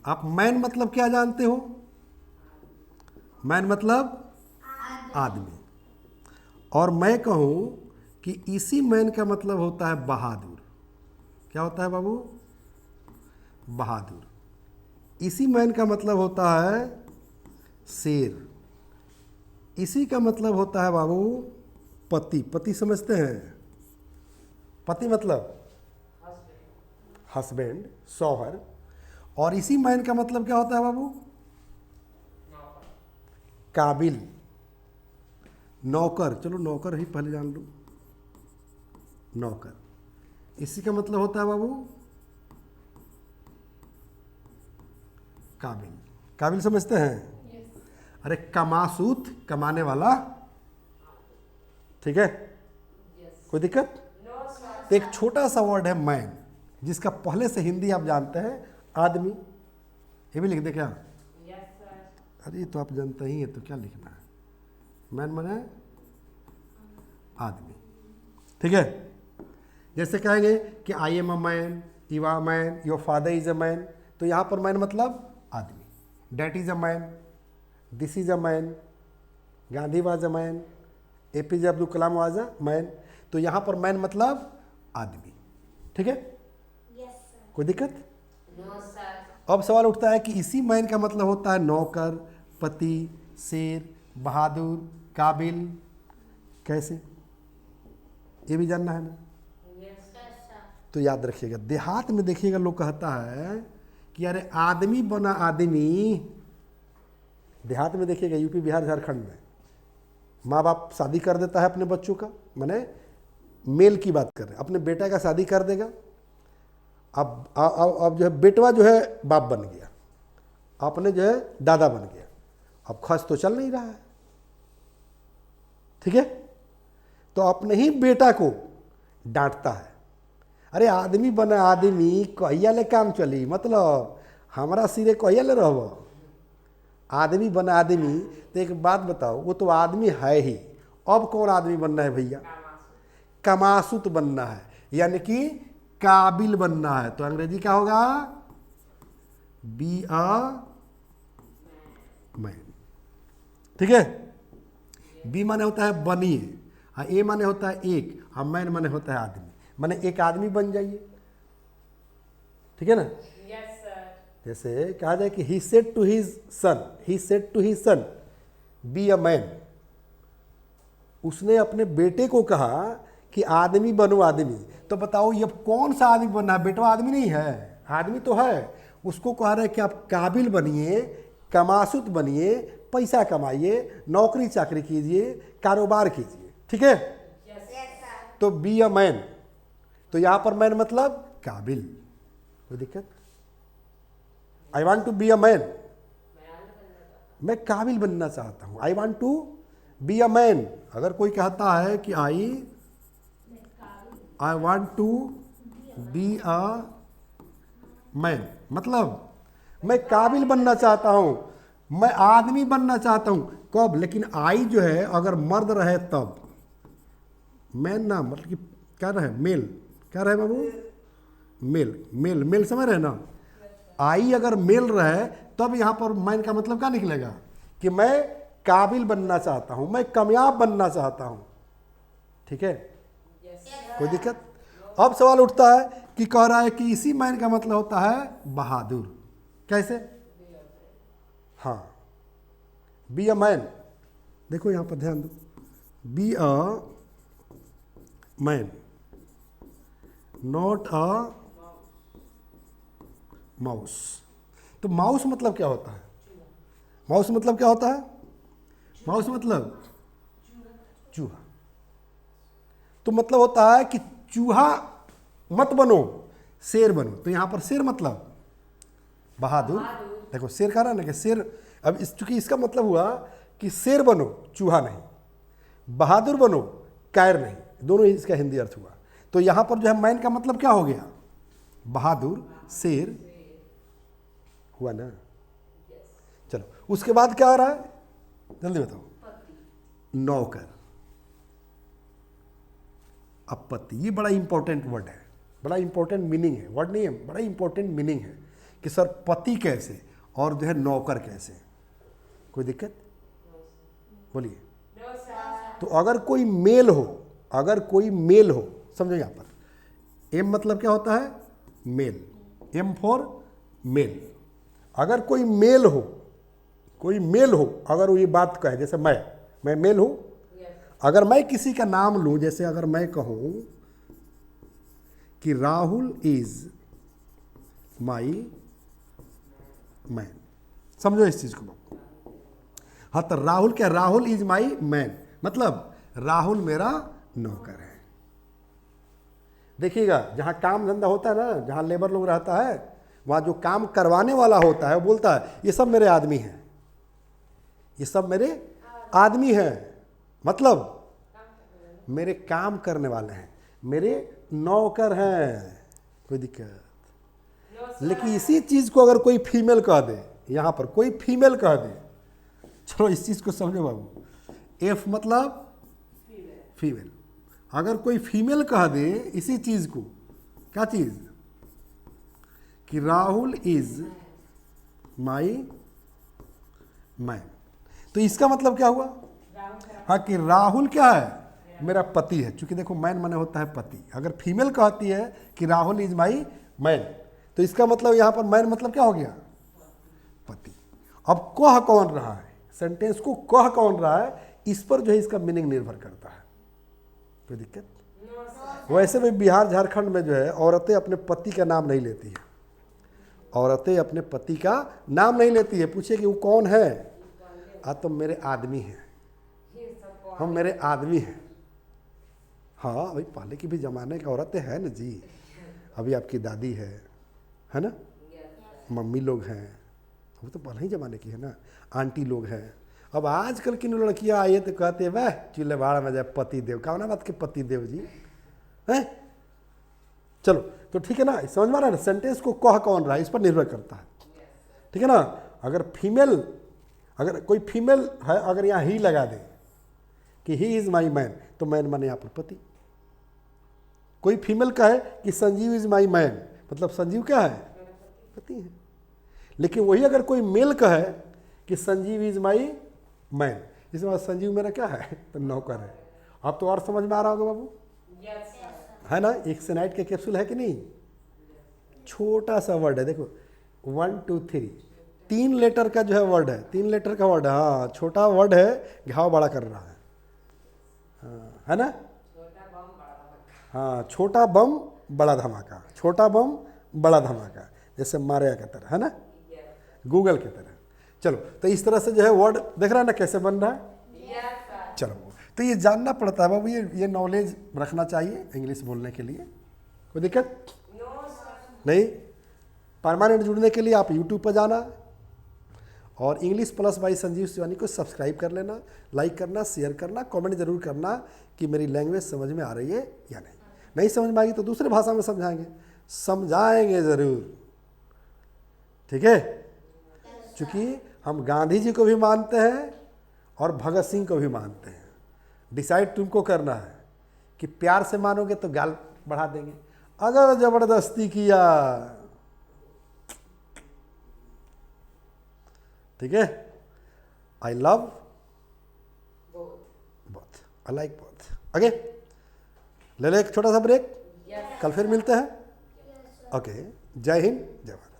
आप मैन मतलब क्या जानते हो? मैन मतलब आदमी। और मैं कहूं कि इसी मैन का मतलब होता है बहादुर। क्या होता है बाबू? बहादुर। इसी मैन का मतलब होता है शेर। इसी का मतलब होता है बाबू पति। पति समझते हैं? पति मतलब हस्बैंड, शौहर। और इसी मैन का मतलब क्या होता है बाबू? काबिल, नौकर। चलो नौकर ही पहले जान लो। नौकर इसी का मतलब होता है बाबू काबिल। काबिल समझते हैं? अरे कमासूत, कमाने वाला। ठीक है, कोई दिक्कत? तो एक छोटा सा वर्ड है मैन, जिसका पहले से हिंदी आप जानते हैं आदमी। ये भी लिख दे क्या? अरे ये तो आप जानते ही हैं, तो क्या लिखना है? मैन माने आदमी। ठीक है, जैसे कहेंगे कि I am a man, you are man, your father is a man. तो यहाँ पर मैन मतलब आदमी। That is a man, this is a man, Gandhi was a man, APJ Abdul Kalam was a man. तो यहाँ पर मैन मतलब आदमी। ठीक है, कोई दिक्कत? अब सवाल उठता है कि इसी मैन का मतलब होता है नौकर, पति, शेर, बहादुर, काबिल। कैसे? ये भी जानना है ना? तो याद रखिएगा, देहात में देखिएगा लोग कहता है कि अरे आदमी बना आदमी। देहात में देखिएगा, यूपी, बिहार, झारखंड में माँ बाप शादी कर देता है अपने बच्चों का, माने मेल की बात कर रहे हैं, अपने बेटा का शादी कर देगा। अब जो है बेटवा जो है बाप बन गया, अपने जो है दादा बन गया। अब खर्च तो चल नहीं रहा है। ठीक है, तो अपने ही बेटा को डांटता है, अरे आदमी बना आदमी, कहिया ले काम चली, मतलब हमारा सिरे कहिया ले रहब। आदमी बना आदमी। तो एक बात बताओ, वो तो आदमी है ही, अब कौन आदमी बनना है भैया? कमासुत बनना है, यानी कि काबिल बनना है। तो अंग्रेजी क्या होगा? B a man. ठीक है, बी माने होता है बनिए, और ए माने होता है एक, और मैन माने होता है आदमी। माने एक आदमी बन जाइए। ठीक है ना? जैसे कहा जाए कि he said to his son be a man. उसने अपने बेटे को कहा कि आदमी बनो आदमी। तो बताओ ये कौन सा आदमी बनना है? बेटा आदमी नहीं है? आदमी तो है। उसको कह रहे हैं कि आप काबिल बनिए, कमासुत बनिए, पैसा कमाइए, नौकरी चाकरी कीजिए, कारोबार कीजिए। ठीक है, तो बी अ मैन। तो यहां पर मैन मतलब काबिल। कोई दिक्कत? I want to be a man, मैं काबिल बनना चाहता हूं। I want to be a man. अगर कोई कहता है कि I want to be a man, मतलब मैं काबिल बनना चाहता हूं, मैं आदमी बनना चाहता हूं। कब? लेकिन आई जो है अगर मर्द रहे तब। मैन ना मतलब कि क्या रहे? मेल। क्या रहे बाबू? मेल। मेल मेल समझ रहे ना? आई अगर मेल रहे तब यहां पर मैन का मतलब क्या निकलेगा? कि मैं काबिल बनना चाहता हूं, मैं कामयाब बनना चाहता हूं। ठीक है, कोई दिक्कत? अब सवाल उठता है कि कह रहा है कि इसी मैन का मतलब होता है बहादुर। कैसे? हाँ, बी अ मैन। देखो यहां पर ध्यान दो, B a man, not a mouse. तो माउस मतलब क्या होता है? माउस मतलब क्या होता है? माउस मतलब चूहा। तो मतलब होता है कि चूहा मत बनो, शेर बनो। तो यहां पर शेर मतलब बहादुर। देखो शेर कह रहा ना कि शेर, अब चूंकि इसका मतलब हुआ कि शेर बनो, चूहा नहीं, बहादुर बनो, कायर नहीं, दोनों ही इसका हिंदी अर्थ हुआ। तो यहां पर जो है मैन का मतलब क्या हो गया? बहादुर, शेर हुआ ना। चलो उसके बाद क्या आ रहा है, जल्दी बताओ। नौकर, अपत्ति। ये बड़ा इंपॉर्टेंट वर्ड है, बड़ा इंपॉर्टेंट मीनिंग है। वर्ड नहीं है, बड़ा इंपॉर्टेंट मीनिंग है कि सर पति कैसे और जो है नौकर कैसे, कोई दिक्कत? बोलिए। तो अगर कोई मेल हो, अगर कोई मेल हो, समझो यहाँ पर एम मतलब क्या होता है? Male, M for male. अगर कोई मेल हो, कोई मेल हो, अगर वो ये बात कहे, जैसे मैं मेल हूँ, अगर मैं किसी का नाम लूँ, जैसे अगर मैं कहूँ कि राहुल इज माई मैन, समझो इस चीज को। हाँ, तो राहुल क्या? राहुल इज माई मैन, मतलब राहुल मेरा नौकर है। देखिएगा, जहाँ काम धंधा होता है ना, जहाँ लेबर लोग रहता है, वहाँ जो काम करवाने वाला होता है वो बोलता है ये सब मेरे आदमी हैं, ये सब मेरे आदमी हैं, मतलब मेरे काम करने वाले हैं, मेरे नौकर हैं, कोई दिक्कत? लेकिन इसी चीज को अगर कोई फीमेल कह दे, यहाँ पर कोई फीमेल कह दे, चलो इस चीज को समझो बाबू, एफ मतलब फीमेल। अगर कोई फीमेल कह दे इसी चीज को, क्या चीज? कि राहुल इज माई मैन, तो इसका मतलब क्या हुआ? हाँ, कि राहुल क्या है? मेरा पति है। चूंकि देखो मैन माने होता है पति, अगर फीमेल कहती है कि राहुल इज माई मैन, तो इसका मतलब यहाँ पर मैन मतलब क्या हो गया? पति। अब कह कौन रहा है, सेंटेंस को कह कौन रहा है, इस पर जो है इसका मीनिंग निर्भर करता है। कोई दिक्कत? वैसे भी बिहार झारखंड में जो है औरतें अपने पति का नाम नहीं लेती है, औरतें अपने पति का नाम नहीं लेती है। पूछे कि वो कौन है? तो मेरे आदमी हैं, हम मेरे आदमी हैं। हाँ भाई, पहले की भी ज़माने की औरतें हैं ना जी, अभी आपकी दादी है ना, मम्मी लोग हैं, वो तो पहले ही ज़माने की है ना, आंटी लोग हैं। अब आजकल की लड़कियाँ आइए तो कहते हैं वह चूल्हे भाड़ में जाए पति देव, कौन बात के पति देव जी हैं? चलो तो ठीक है ना, समझ में आ रहा है? सेंटेंस को कह कौन रहा है इस पर निर्भर करता है, ठीक है ना। अगर फीमेल, अगर कोई फीमेल है, अगर यहाँ ही लगा दे कि ही इज़ माई मैन, तो मैन माने यहाँ पर पति। कोई फीमेल कहे कि संजीव इज़ माई मैन, मतलब संजीव क्या है? पति है। लेकिन वही अगर कोई मेल कहे कि संजीव इज़ माई मैन, इसके बाद संजीव मेरा क्या है? तो नौकर है। अब तो और समझ में आ रहा होगा बाबू, है ना? एक सेनाइट के कैप्सूल है कि नहीं? छोटा सा वर्ड है, देखो 1 2 3, 3 लेटर का जो है वर्ड है, 3 लेटर का वर्ड है। हाँ, छोटा वर्ड है, घाव बड़ा कर रहा है। हाँ, है ना? हाँ, छोटा बम बड़ा धमाका, छोटा बम बड़ा धमाका, जैसे मारिया की तरह, है ना, गूगल की तरह। चलो, तो इस तरह से जो है वर्ड देख रहा है ना कैसे बन रहा है। चलो, तो ये जानना पड़ता है बाबू, ये नॉलेज रखना चाहिए इंग्लिश बोलने के लिए। कोई दिक्कत नहीं। परमानेंट जुड़ने के लिए आप यूट्यूब पर जाना और English plus by Sanjeev Shivani को सब्सक्राइब कर लेना, लाइक करना, शेयर करना, कमेंट जरूर करना कि मेरी लैंग्वेज समझ में आ रही है या नहीं। नहीं समझ में आएगी तो दूसरे भाषा में समझाएंगे, समझाएंगे ज़रूर, ठीक है। क्योंकि हम गांधी जी को भी मानते हैं और भगत सिंह को भी मानते हैं। डिसाइड तुमको करना है कि प्यार से मानोगे तो गाल बढ़ा देंगे, अगर ज़बरदस्ती किया, ठीक है। I love both, I like both. Okay, ले लो एक छोटा सा ब्रेक, कल फिर मिलते हैं। ओके, जय हिंद, जय भारत।